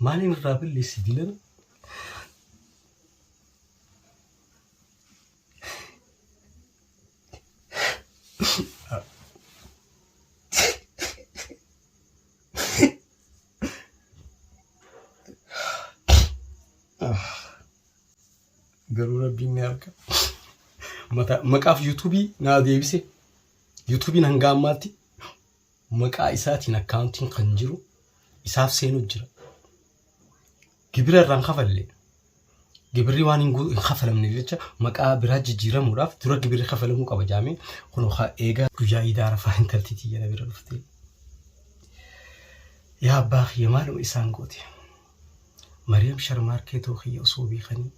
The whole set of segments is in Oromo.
مالي من رابل اللي سيدلنا قالوا ربي نارك مقاف يوتيوبي نادي بيسي يوتيوبي نهنغاماتي مقا إساتي نكاونتين قنجرو إساف سينو جرا جبري ران خفل لي جبري وان خفل من الجا مقا براج جيرا مراف ترى جبري خفل مو قبا جامي خنو خا إيجا كجا إدارة فاهم تلتيتي يا نبي رفتي يا باخ يا مالو إسان قوتي مريم شرماركيتو خي أصوبي خني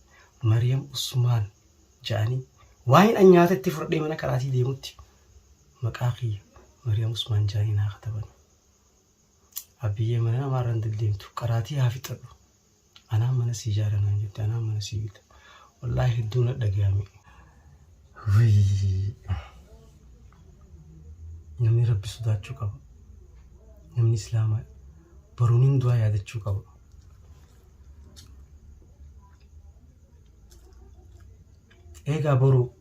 مريم عثمان جاني وين أنيات التفرق دي منا كراتي دي موتي مقاخي مريم عثمان جاني ناختبن أبي منا ما رندل ديمتو كراتي هافتر أنا من سيجارة نجد أنا من سيجد والله دون الدقامي وي نمني ربي صدات شو كبا نمني إسلام برونين دوا يادت شو كبا إيجا برو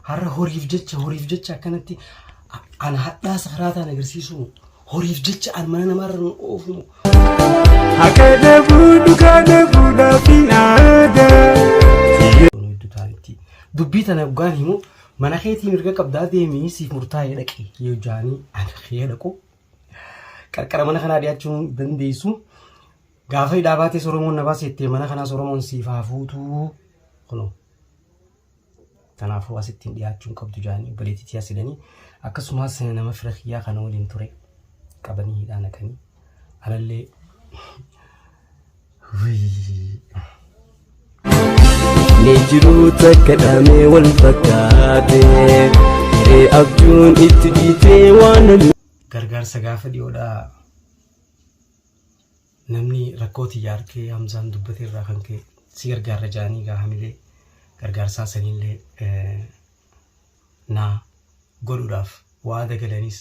هرا هوريف جتشا كانتي أنا حتى سخراتا نجرسيسو هوريف جتشا أنا ما مرة أوفمو هكذا بودا في عادة دبيت أنا بقاني مو mana keetii mirga qabdaa deemii siif murtaa'ee dhaqi yoo jaanii ana khee dhaqu qarqara mana kana dhiyaachuun dandeessu gaafa dhaabatee Soromoon na baasettee mana kana Soromoon siif haafuutu kuno tanaafuu asittiin dhiyaachuun qabdu jaanii baleetitii asidanii akkasumas nama fira khiyyaa kana waliin ture qabanii hidhaanakanii alallee نجرو تكدامي والفكاتي أبجون إتجيتي وانا gargaarsa gaafa dhiyoodhaa namni rakkooti yaarkee hamzaan dubbate irraa kan ka'e si gargaarra jaanii gaafamilee gargaarsaa sanillee naa godhuudhaaf waada galanis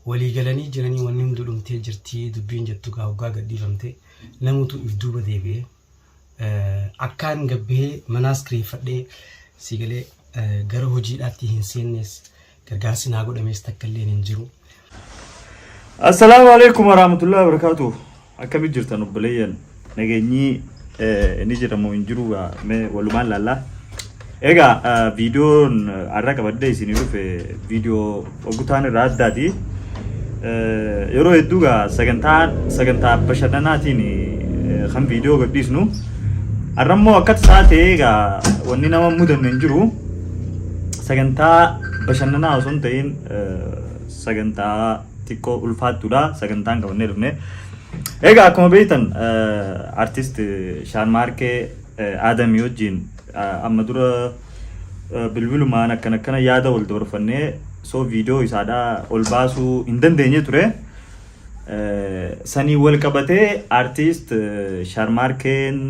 walii galanii jiranii wanni hundi dhumtee jirtii dubbiin jettu gaa hoggaa gadhiifamte namutu if duuba deebi'ee akkaan gabbee manaas kireeffadhee sigalee gara hojiidhaatti hin seennes gargaarsi naa godhamees takka illee hin jiru. Assalaamu alaykum warahmatullahi wabarakatuh. Akkamitti jirtan obboleeyyan nageenyi ni jedhamu hin jiru mee walumaan laallaa. Egaa viidiyoon har'a qabadde isinii dhufe viidiyoo ogutaan irraa addaati. Yeroo hedduu gaa sagantaa bashannanaatiin kan viidiyoo gadhiisnu har'ammoo akkatti saatee egaa wanni nama mudanne hin jiru sagantaa bashannanaa osoo hin ta'in sagantaa xiqqoo ulfaattuudha sagantaan qabannee dhufne. Egaa akkuma beektan artist Shaanmaarkee Aadamii wajjin amma dura bilbilumaan akkana yaada wal dabarfannee so viidiyoo isaadhaa ol baasuu hin dandeenye ture. Sanii wal qabatee artist Shaanmaarkeen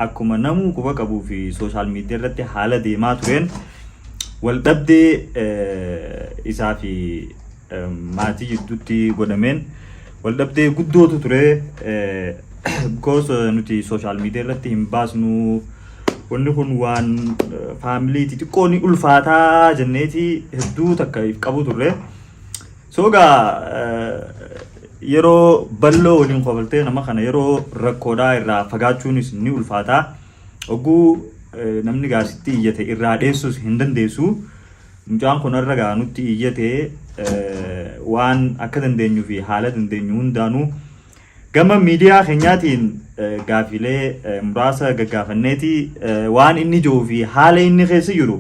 akkuma namuu quba qabuu fi sooshaal miidiyaa irratti haala deemaa tureen wal dhabdee isaa fi maatii jidduutti godhameen wal dhabdee guddootu ture. Because nuti sooshaal miidiyaa irratti hin baasnu wanni kun waan faamilii xixiqqoo ni ulfaataa jenneeti hedduu takka if qabu turre. So gaa yeroo bal'oo waliin qobaltee nama kana yeroo rakkoodhaa irraa fagaachuunis ni ulfaataa. Oguu namni gaasitti iyyate irraa dheessus hin dandeessu. Mucaan kun irra gaa nutti iyyate waan akka dandeenyu fi haala dandeenyu hundaanuu gama miidiyaa keenyaatiin gaafilee muraasa gaggaafanneeti waan inni jiru fi haala inni keessa jiru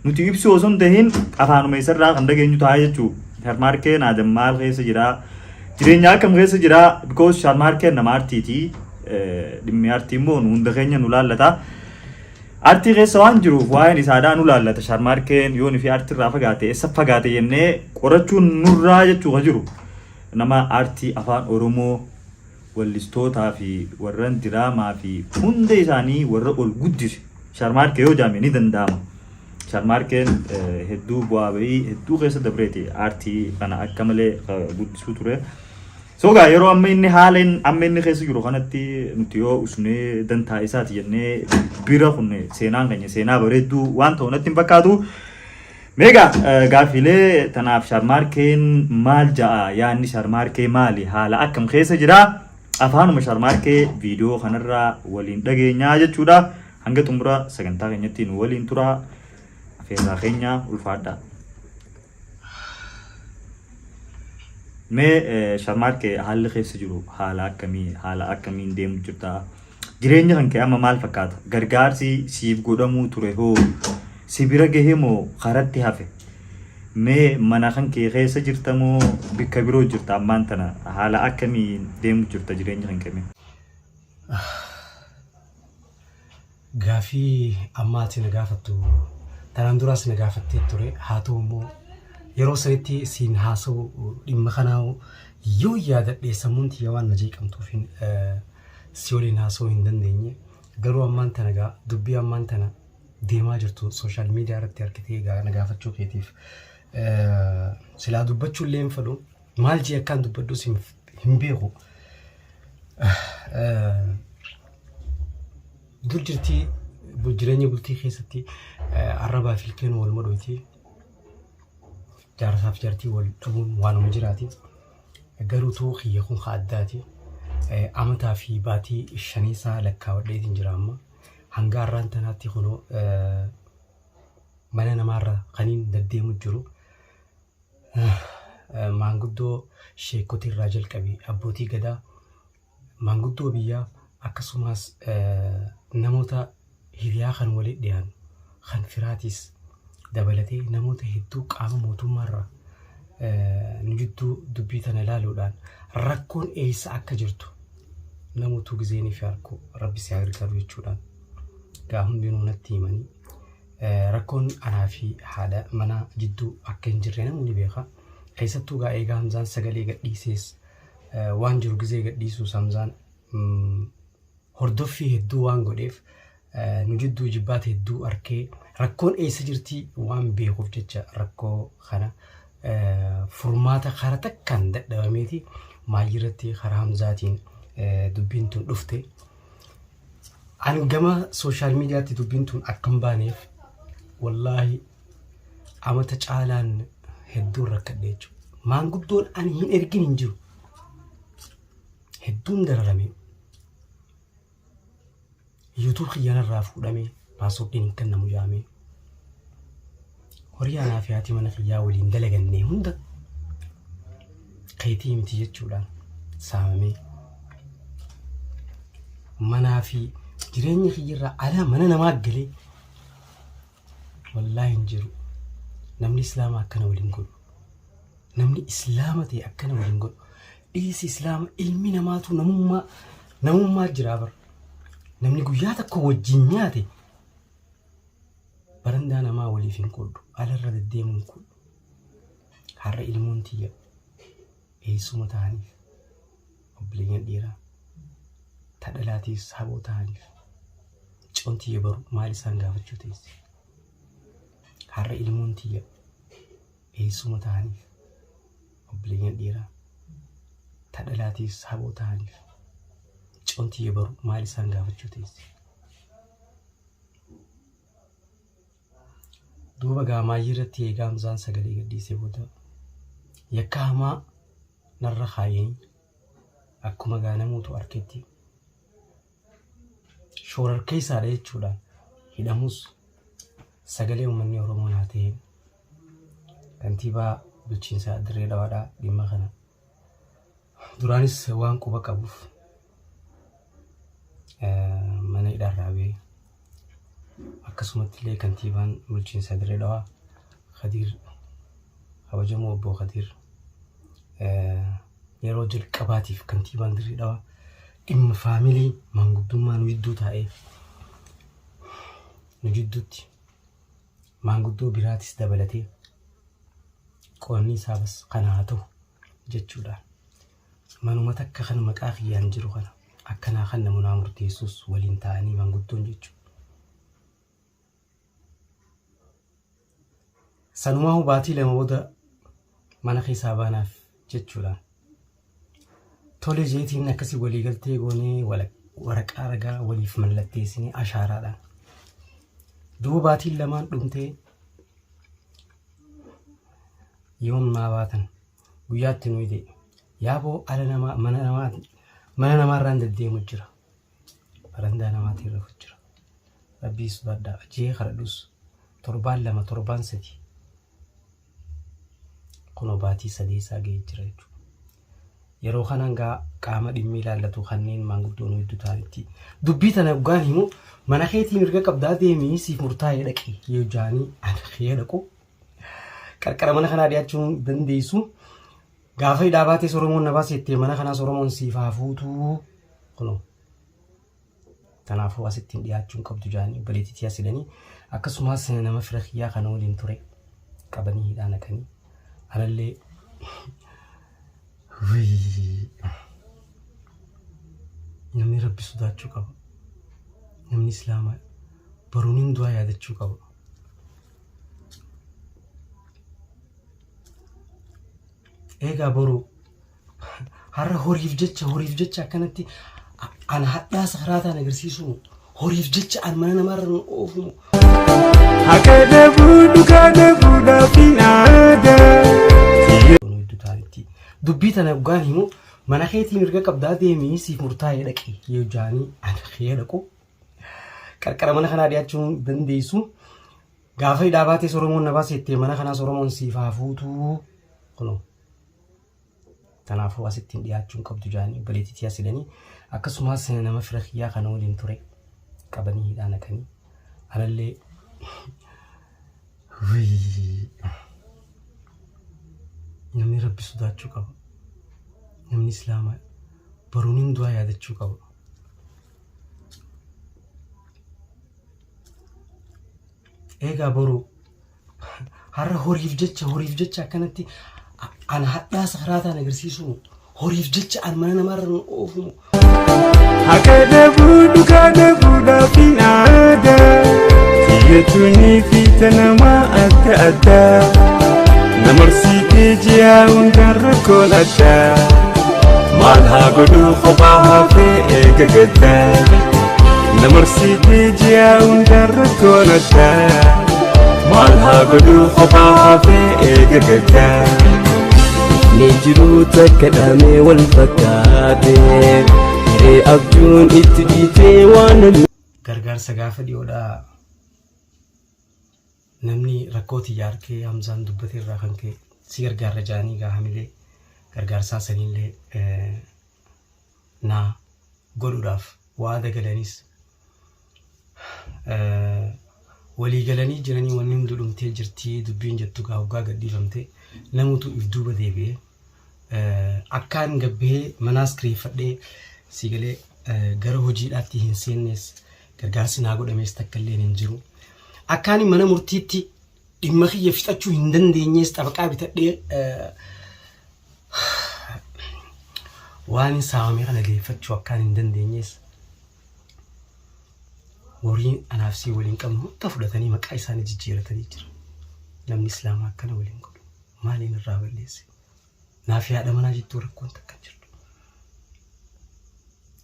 nuti ibsu osoo hin ta'in afaanuma isarraa kan dhageenyu ta'a jechuudha. Shaanmaarkeen Aadam maal keessa jira jireenya akkam keessa jira because Shaanmaarkeen nama artiiti dhimmi artii immoo hunda keenya nu laallata. Artii keessa waan jiruuf waa'een isaadhaa nu laallata. Shaanmaarkeen yoon fi artii irraa fagaate eessa fagaate jennee qorachuun nurraa jechuudha jiru. Nama artii afaan Oromoo wallistootaa fi warran diraamaa fi hunda isaanii warra ol guddise Shaanmaarkee yoo jaame ni danda'ama. Shaanmaarkeen hedduu bu'aa bahii hedduu keessa dabreeti artii kana akka malee guddisuu ture. Soga yeroo amma inni haaleen amma inni keessa jiru kanatti nuti yoo usnee dantaa isaati jennee bira kunne seenaan keenya seenaa bareedduu waan ta'u natti hin fakkaatu. Mega gaafilee tanaaf sharmaarkeen maal ja'a yaanni sharmaarkee maali haala akkam keessa jira afaanuma sharmaarkee viidiyoo kanarraa waliin dhageenyaa jechuudha. Hanga xumura sagantaa keenyatti nu waliin tura afeerraa keenya ulfaadha. Mee sharmaarkee haalli keessa jiru haala akkamiin deemu jirta jireenya kan kee amma maal fakkaata gargaarsi siif godhamuu ture hoo si bira gahee moo karatti hafe mee mana kan kee keessa jirta moo bikka biroo jirta ammaan tana haala akkamiin deemu jirta jireenya kan kee? Gaafii ammaati na gaafattu tanaan duraas na gaafattee ture haa ta'u immoo yeroo sanitti siin haasa'u dhimma kanaa yoo yaadadhee sammuun tiyya waan na jeeqamtuuf si waliin haasa'uu hin dandeenye garuu ammaan tana gaa dubbii ammaan tana deemaa jirtu sooshaal miidiyaa irratti argitee gaa na gaafachuu keetiif silaa dubbachuu illee hin fedhu maal jee akkaan dubbadhus hin beeku dur jirtii jireenya bultii keessatti arrabaa fi ilkeen wal madootii jaarsaaf jartii wal dhabuun waanuma jiraati garuu tuu xiyya kun addaati amataa fi baatii shaniisaa lakkaawwadheetiin jira amma hanga har'aan tanaatti kunoo mana namaarra kaniin deddeemu jiru maanguddoo sheekota irraa jalqabee abbootii gadaa maanguddoo biyyaa akkasumas namoota hiriyaa kan walitti dhiyaanu kan firaatis dabalatee namoota hedduu qaama mootummaarra nu jidduu dubbii tana ilaaluudhaan rakkoon eessa akka jirtu namoota gizeenii fi harkoo rabbi si gargaaru jechuudhaan gaa hundinuu natti himanii rakkoon anaa fi haadha mana jidduu akka hin jirre namni beeka keessattuu gaa eegaa Hamzaan sagalee gadhiisees waan jiru gizee gadhiisuus Hamzaan hordoffii hedduu waan godheef nu jidduu jibbaata hedduu arkee rakkoon eessa jirti waan beekuuf jecha rakkoo kana furmaata karaa takkaan dadhabameeti maayirratti karaa Hamzaatiin dubbiin tun dhufte an gama sooshaal miidiyaatti dubbiin tun akka hin baaneef wallaahi amata caalaan hedduun rakkadhe jechuudha maanguddoon ani hin ergin hin jiru hedduun dararame YouTube xiyyaanarraa fuudhamee paaswoordiin hin kennamu jaamee horii anaa fi haati mana xiyyaa waliin dalagannee hunda keetii miti jechuudhaan saamamee manaa fi jireenya kiyyarraa ala mana namaa galee wallaahi hin jiru namni islaama akkana waliin godhu namni islaama ta'e akkana waliin godhu dhiisi islaama ilmi namaatu namummaa jiraa bara namni guyyaa takka wajjin nyaate barandaa namaa waliif hin qoddu alarra deddeemuun kun har'a ilmoon tiyya eessuma ta'aniif obboleeyyan dhiiraa tadhalaatiis haboo ta'aniif coon tiyya baru maal isaan gaafachuu teesse har'a ilmoon tiyya eessuma ta'aniif obboleeyyan dhiiraa tadhalaatiis haboo ta'aniif coon tiyya baru maal isaan gaafachuu teesse duuba gaamaayii irratti eegaa Hamzaan sagalee gadhiisee booda yakka hamaa narra kaayeen akkuma gaanamuutu arketti shoorarkeessaadha jechuudhaan hidhamus sagalee uummanni Oromoo naa ta'e kantiibaa bulchiinsa Dirree Dhawaadhaa dhimma kana duraanis waan quba qabuuf mana hidhaarraa ba'ee akkasumatti illee kantiibaan bulchiinsa Dirree Dhawaa Khadiir kabajamoo obbo Khadiir yeroo jalqabaatiif kantiibaan Dirree Dhawaa dhimma faamilii maanguddummaa nu jidduu taa'ee nu jidduutti maanguddoo biraatis dabalatee qoonni isaas kana haa ta'u jechuudha manuma takka kan maqaa kiyyaan jiru kana akkanaa kan namoota murteessus waliin ta'anii maanguddoon jechuudha sanumaa hubaatii lama booda mana keessaa baanaaf jechuudha tole jeetiin akkasii walii galtee goonee waraqaa ragaa waliif mallatteessinee ashaaraadhaan duubaatiin lamaan dhumtee yoom maa baatan guyyaatti nuyi dee'e yaaboo ala namaa mana namaarraan deddeemu jira barandaa namaatiin rafu jira rabbii sodaadhaa jee kadhadhus torbaan 2 torbaan 3 kunoo baatii 3 isaa ga'ee jira jechuudha. Yeroo kanaan qaama dhimmi ilaallatu kanneen maanguddoon hedduu ta'anitti dubbii tana dhugaan himu mana keetii mirga qabdaa deemii siif murtaa'ee dhaqi yoo jaanii ana kee dhaqu qarqara mana kanaa dhiyaachuun dandeessu gaafa hidhaa baatee Oromoon na baasettee mana kanaas Oromoon siif haafuutu kunoo tanaafuu asittiin dhiyaachuun qabdu jaanii baleetitti yaasidanii akkasumas nama fira kiyyaa kana waliin ture qabanii hidhaa naqanii anallee namni rabbi sodaachuu qaba. Namni islaamaa baruuniin du'aa yaadachuu qaba. Eegaa boru har'a horiif jecha akkanatti ana hadhaa sakaraataan agarsiisu horiif jecha an mana namaarra nu oofumu. Hakada buduka da buda finada. Dubbii tana dhugaan himu mana keetii mirga qabdaa deemii siif murtaa'ee dhaqi yoo jaanii ana kee dhaqu qarqara mana kanaa dhiyaachuun dandeessu gaafa hidhaa baatee Oromoon na baasettee mana kanaas Oromoon siif haafuutu kunoo tanaafuu asittiin dhiyaachuun qabdu jaanii baleetitti yaasidanii akkasumas nama fira kiyyaa kana waliin ture qabanii hidhaa naqanii anallee namni rabbi sodaachuu qaba. Namni islaamaa baruuniin du'aa yaadachuu qaba. Eegaa boru har'a horiif jecha akkanatti ana hadhaa sakaraataan agarsiisu horiif jecha an mana namaarra nu oofumu. Hakada buduka da buda finada. Tiyatuni fitanama adda. Namarsiitee ji'a hundaan rakkoon addaa maal haa godhu kophaa hafee eega gaddaa. Namarsiitee ji'a hundaan rakkoon addaa maal haa godhu kophaa hafee eega gaddaa. Ni jiru takka dhaamee wal fakkaatee hiree abjuun itti dhiitee waan gargaarsa gaafa dhiyoodhaa. Namni rakkootii yaarkee Hamzaan dubbatee irraa kan ka'e si gargaarra jaanii gaahamilee gargaarsaa saniillee naa godhuudhaaf waada galanis walii galanii jiranii wanni hundi dhumtee jirtii dubbiin jettu hoggaa gadhiifamte namutu if duuba deebi'ee akkaan gabbee manaas kireeffadhee si galee gara hojiidhaatti hin seennes gargaarsi naa godhamees takka illee hin jiru. Akkaani mana murtiitti dhimma kiyya fixachuu hin dandeenyees xabaqaa bitadhee waan saamamee kana geeffachuu akkaan hin dandeenyees wariin anaaf si waliin qabnu hunda fudhatanii maqaa isaanii jijjiiratanii jira. Namni islaamaa akkana waliin godhu maaliin irraa balleesse naaf yaada manaa jettuu rakkoon takka jirtu.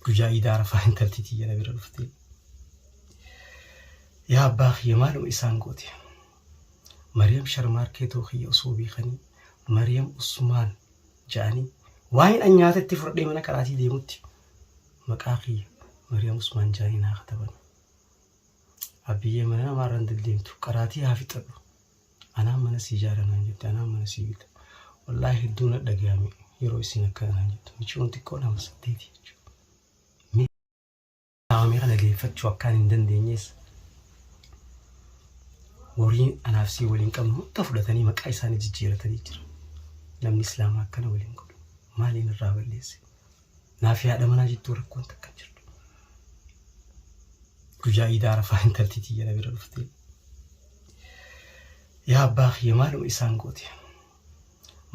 Guyyaa iidaa rafaa intaltiitii jala bira dhuftee yaa abbaa kiyya maaluma isaan goote Mariam Sharmaarkeetoo kiyya osoo beekanii Mariam Usmaan ja'anii waa'een an nyaatatti fudhadhee mana karaatii deemutti maqaa kiyya Mariam Usmaan ja'anii naa kataban. Abiyyee mana namaarra hin deddeemtu karaatii haa fixadhu anaan mana sii jaalanaan jette anaan mana sii bita wallaahi hedduu na dhagahame yeroo isin akkanaan jettu michuun xiqqoo nama 8 jechuudha. Saamamee kana geeffachuu akkaan hin dandeenyees wariin anaaf si waliin qabnu hunda fudhatanii maqaa isaanii jijjiiratanii jira. Namni islaamaa akkana waliin godhu maaliin irraa balleesse naaf yaada manaa jettuu rakkoon takka jirtu. Guyyaa iidaa rafaa intaltiitii jala bira dhuftee yaa abbaa kiyya maaluma isaan goote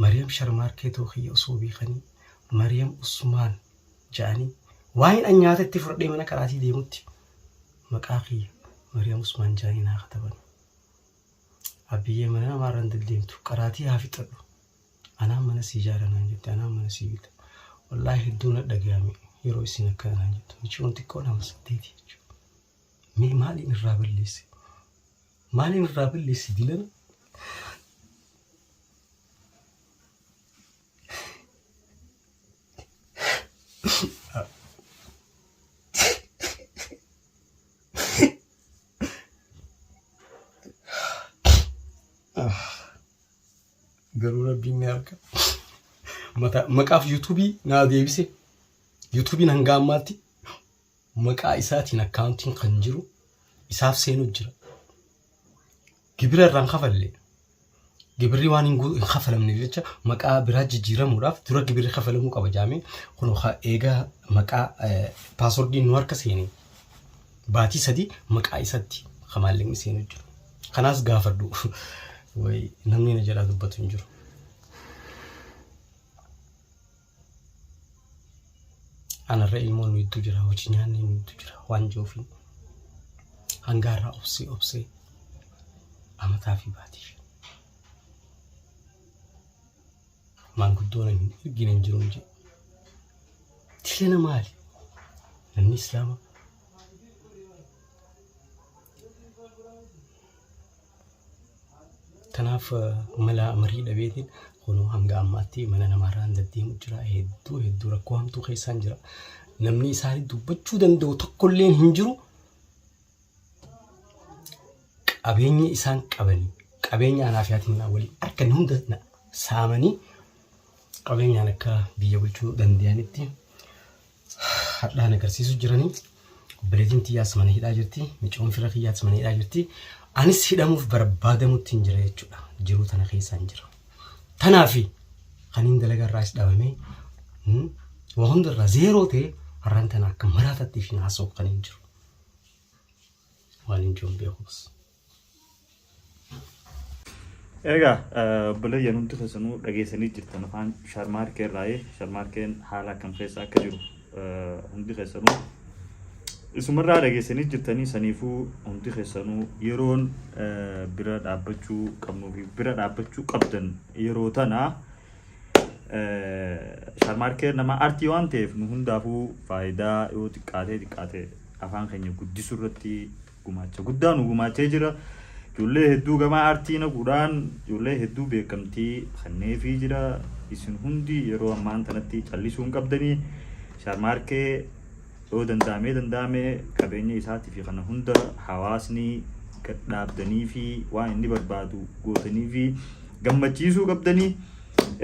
Mariam Sharmaarkeetoo kiyya osoo beekanii Mariam Usmaan ja'anii waa'een an nyaatatti fudhadhee mana karaatii deemutti maqaa kiyya Mariam Usmaan ja'anii naa kataban. Abiyyee mana namaarra hin deddeemtu karaatii haa fixadhu anaan mana sii jaalanaan jette anaan mana sii bita wallahi hedduun dhagahame yeroo isin akkana jettu michuun xiqqoo nama saddeeti jechuudha. Mee maaliin irraa balleessi dilana? Garuu rabbiin ni arga. Maqaaf yuutuubii naa deebise. Yuutuubiin hanga ammaatti maqaa isaatiin akkaawuntiin kan jiru isaaf seenu jira. Gibira irraan kafalle. Gibirri waan hin kafalamne jecha maqaa biraa jijjiiramuudhaaf dura gibirri kafalamuu qaba jaamee kun eegaa maqaa paaswordiin nu harka seenee baatii 3 maqaa isaatti kamaallee seenu jiru. Kanaas gaafadhu. Way namni na jala dubbatu hin jiru. Ana ilmoon nuyitu jira, hojii nyaanni nuyitu jira, waan joofi hangaarraa obsee amataa fi baatii. Maanguddoon hin argine hin jiru nje. Dilana maali? Namni Islaama. Kanaaf mala marii dhabeetiin kunoo hanga ammaatti mana namaarraan deddeemu jira. Hedduu rakkoo hamtuu keessaan jira. Namni isaanii dubbachuu danda'u tokkolleen hin jiru. Qabeenya isaan qabanii qabeenya anaafiyaatiin waliin argan hunda saamanii qabeenyaan akka biyya bulchuu danda'anitti hadhaan agarsiisu jiranii. Obboleettiin xiyyaas mana hidhaa jirti. Micoon fira xiyyaas mana hidhaa jirti. Anis hidhamuuf barbaadamutti hin jira jechuudha. Jiruu tana keessaan jira. Tanaafi kaniin dalagarraas dhabamee waan hundarraa zeeroo ta'e har'aan tana akka maraatatti fi naasoo kan hin jiru. Waan hin jiru beekuus. Egaa obboleeyyan hundi keessanuu dhageessanii jirtan afaan Sharmaarkee irraayee Sharmaarkeen haala akkam keessa akka jiru hundi keessanuu isumarraa dhageessanii jirtanii saniifuu hundi keessanuu yeroon bira dhaabbachuu qabnuu fi bira dhaabbachuu qabdan yeroo tana Sharmaarkeen nama artii waan ta'eef nu hundaafuu faayidaa yoo xiqqaatee afaan keenya guddisuu irratti gumaacha guddaa nu gumaachee jira. Ijoollee hedduu gamaa artii naquudhaan ijoollee hedduu beekamtii kanneefii jira. Isin hundi yeroo ammaan tanatti callisuu hin qabdanii Sharmaarkee yoo danda'ame qabeenya isaatii fi kana hunda hawaasni dhaabdanii fi waan inni barbaadu gootanii fi gammachiisuu qabdanii.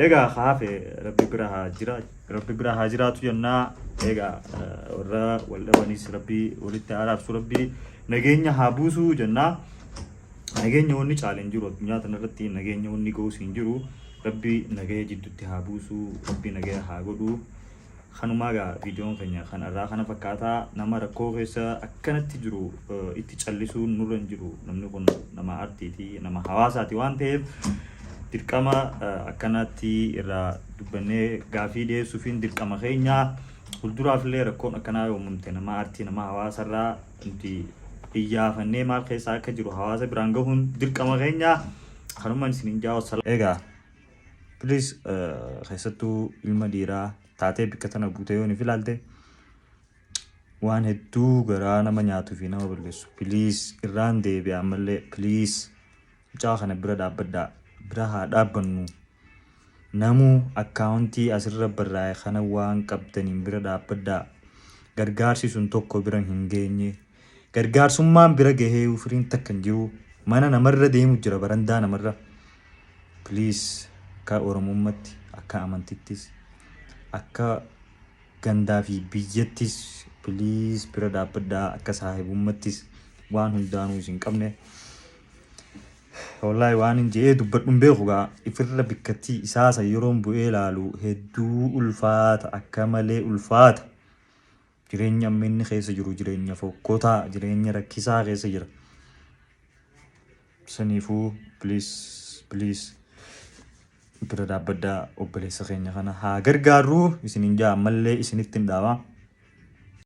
Egaa haafe rabbi bira haa jiraatu jennaa. Egaa warra wal dhabanis rabbi walitti araarsu rabbi nageenya haa buusu jennaa. Nageenya wanni caaleen jiru addunyaa tanarratti nageenya wanni goos hin jiru. Rabbi nagaya jidduutti haa buusu, rabbi nagaya haa godhu. Kanumaa gaa viidiyoon keenya kanarraa kana fakkaataa nama rakkoo keessa akkanatti jiru itti callisuun nurra hin jiru. Namni kun nama artiiti, nama hawaasaati waan ta'eef dirqama akkanatti irraa dubbannee gaafii dhiyeessuufiin dirqama keenya. Fuulduraafillee rakkoon akkanaa yoo uumamte nama artii nama hawaasarraa nuti iyyaafannee maal keessa akka jiru hawaasa biraan gahuun dirqama keenya. Kanumaan isiniin jaawwa. Egaa please keessattuu ilma dhiiraa taatee bikka tana buutee yoo ni filaalte waan hedduu garaa nama nyaatuu fi nama balleessu. Please irraan deebi'aa malee please mucaa kana bira dhaabbadhaa. Bira haa dhaabbannu. Namuu akkaawuntii asirra barraa'e kana waan qabdaniin bira dhaabbadhaa. Gargaarsi sun tokko bira hin geenye. Gargaarsummaan bira gahee ufiriin takka hin jiru. Mana namarra deemu jira barandaa namarra. Please akka Oromoomatti akka amantittis akka gandaa fi biyyattis please bira dhaabbadhaa. Akka saahibummattis waan hundaanuu isin qabne. Wallahi waan hin jee dubbadhuun beeku gaa ifirra bikkattii isaasa yeroon bu'ee ilaalu hedduu ulfaata akka malee ulfaata. Jireenya amminni keessa jiru jireenya fokkotaa jireenya rakkisaa keessa jira. Saniifuu please bira dhaabbadhaa obboleessa keenya kana haa gargaarru isinin jaa malee isinitti hin dhaabaa.